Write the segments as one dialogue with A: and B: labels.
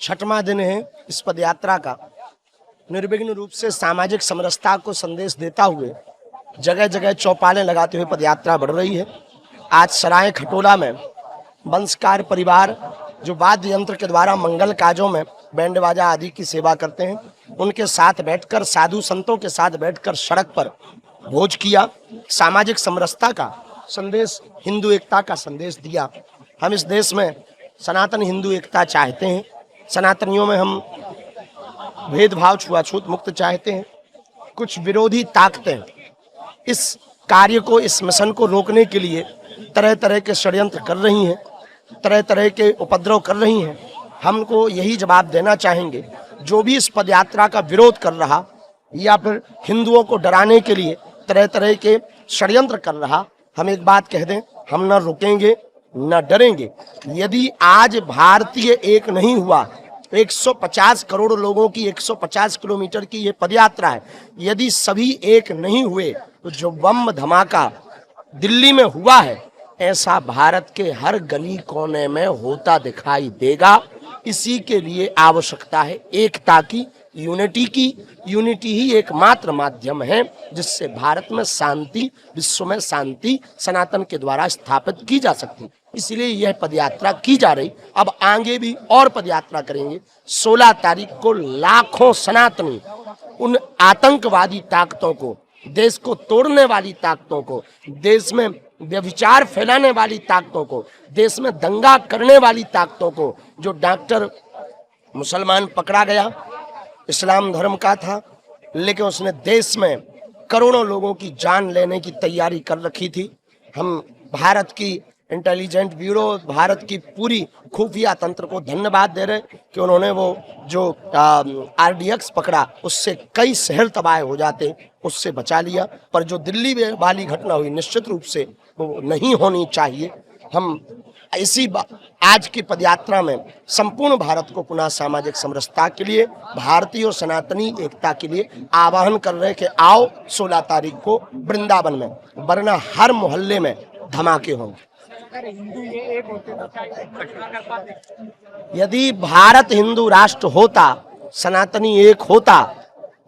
A: छठवां दिन है इस पदयात्रा का। निर्विघ्न रूप से सामाजिक समरसता को संदेश देता हुए जगह जगह चौपालें लगाते हुए पदयात्रा बढ़ रही है। आज सराय खटोला में वंशकार परिवार जो वाद्य यंत्र के द्वारा मंगल काजों में बैंड बाजा आदि की सेवा करते हैं, उनके साथ बैठकर साधु संतों के साथ बैठकर सड़क पर भोज किया, सामाजिक समरसता का संदेश, हिंदू एकता का संदेश दिया। हम इस देश में सनातन हिंदू एकता चाहते हैं। सनातनियों में हम भेदभाव छुआछूत मुक्त चाहते हैं। कुछ विरोधी ताकतें इस कार्य को, इस मिशन को रोकने के लिए तरह तरह के षड्यंत्र कर रही हैं, तरह तरह के उपद्रव कर रही हैं। हमको यही जवाब देना चाहेंगे, जो भी इस पदयात्रा का विरोध कर रहा या फिर हिंदुओं को डराने के लिए तरह तरह के षड्यंत्र कर रहा, हम एक बात कह दें, हम न रुकेंगे न डरेंगे। यदि आज भारतीय एक नहीं हुआ, 150 करोड़ लोगों की 150 किलोमीटर की ये पदयात्रा है, यदि सभी एक नहीं हुए तो जो बम धमाका दिल्ली में हुआ है, ऐसा भारत के हर गली कोने में होता दिखाई देगा। इसी के लिए आवश्यकता है एकता की, यूनिटी की। यूनिटी ही एकमात्र माध्यम है जिससे भारत में शांति, विश्व में शांति सनातन के द्वारा स्थापित की जा सकती। इसलिए यह पदयात्रा की जा रही। अब आगे भी और पदयात्रा करेंगे। 16 तारीख को लाखों सनातनी उन आतंकवादी ताकतों को, देश को तोड़ने वाली ताकतों को, देश में व्यभिचार फैलाने वाली ताकतों को, देश में दंगा करने वाली ताकतों को, जो डॉक्टर मुसलमान पकड़ा गया, इस्लाम धर्म का था, लेकिन उसने देश में करोड़ों लोगों की जान लेने की तैयारी कर रखी थी। हम भारत की इंटेलिजेंट ब्यूरो, भारत की पूरी खुफिया तंत्र को धन्यवाद दे रहे कि उन्होंने वो जो RDX पकड़ा, उससे कई शहर तबाह हो जाते, उससे बचा लिया। पर जो दिल्ली में वाली घटना हुई, निश्चित रूप से वो नहीं होनी चाहिए। हम इसी आज की पदयात्रा में संपूर्ण भारत को पुनः सामाजिक समरसता के लिए, भारतीय और सनातनी एकता के लिए आह्वान कर रहे हैं कि आओ 16 तारीख को वृंदावन में, वरना हर मोहल्ले में धमाके होंगे। यदि भारत हिंदू राष्ट्र होता, सनातनी एक होता,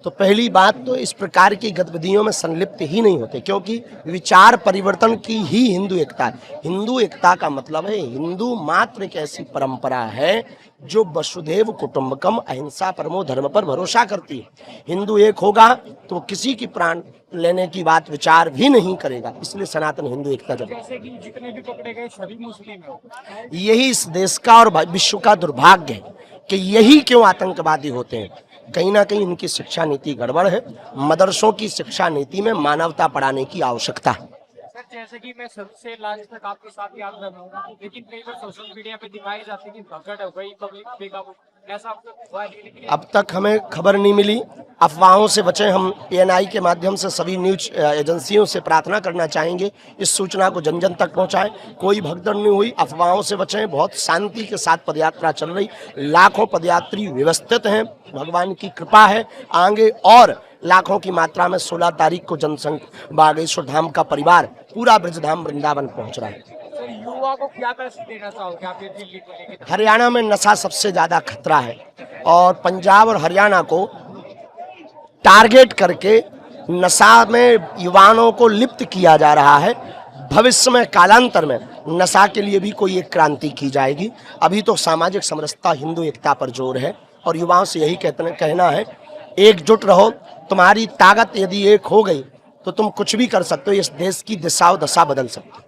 A: तो पहली बात तो इस प्रकार की गतिविधियों में संलिप्त ही नहीं होते, क्योंकि विचार परिवर्तन की ही हिंदू एकता है। हिंदू एकता का मतलब है, हिंदू मात्र एक ऐसी परंपरा है जो वसुधैव कुटुंबकम, अहिंसा परमो धर्म पर भरोसा करती है। हिंदू एक होगा तो वो किसी की प्राण लेने की बात विचार भी नहीं करेगा। इसलिए सनातन हिंदू एकता जब
B: जितने भी पकड़े गए सभी मुस्लिम हैं।
A: यही इस देश का और विश्व का दुर्भाग्य है कि यही क्यों आतंकवादी होते हैं। कहीं ना कहीं इनकी शिक्षा नीति गड़बड़ है। मदरसों की शिक्षा नीति में मानवता पढ़ाने की आवश्यकता है।
B: सर, जैसे कि मैं सबसे लास्ट तक आपके साथ याद रह रहा हूँ, लेकिन कई बार सोशल मीडिया पे दिखाई जाती है कि भगड़ हो गई, पब्लिक बेकाबू, ऐसा हुआ है?
A: अब तक हमें खबर नहीं मिली। अफवाहों से बचें। हम ANI के माध्यम से सभी न्यूज एजेंसियों से प्रार्थना करना चाहेंगे, इस सूचना को जन जन तक पहुंचाएं। कोई भगदड़ नहीं हुई, अफवाहों से बचें। बहुत शांति के साथ पदयात्रा चल रही, लाखों पदयात्री व्यवस्थित हैं, भगवान की कृपा है। आगे और लाखों की मात्रा में 16 तारीख को जनसंघ बागेश्वर धाम का परिवार पूरा ब्रजधाम वृंदावन पहुंच रहा है।
B: युवा को क्या मैसेज देना चाहोगे आप दिल्ली को लेकर?
A: हरियाणा में नशा सबसे ज्यादा खतरा है और पंजाब और हरियाणा को टारगेट करके नशा में युवाओं को लिप्त किया जा रहा है। भविष्य में कालांतर में नशा के लिए भी कोई एक क्रांति की जाएगी। अभी तो सामाजिक समरसता, हिंदू एकता पर जोर है और युवाओं से यही कहना है, एकजुट रहो। तुम्हारी ताकत यदि एक हो गई तो तुम कुछ भी कर सकते हो। इस देश की दिशा और दशा बदल सकते हो।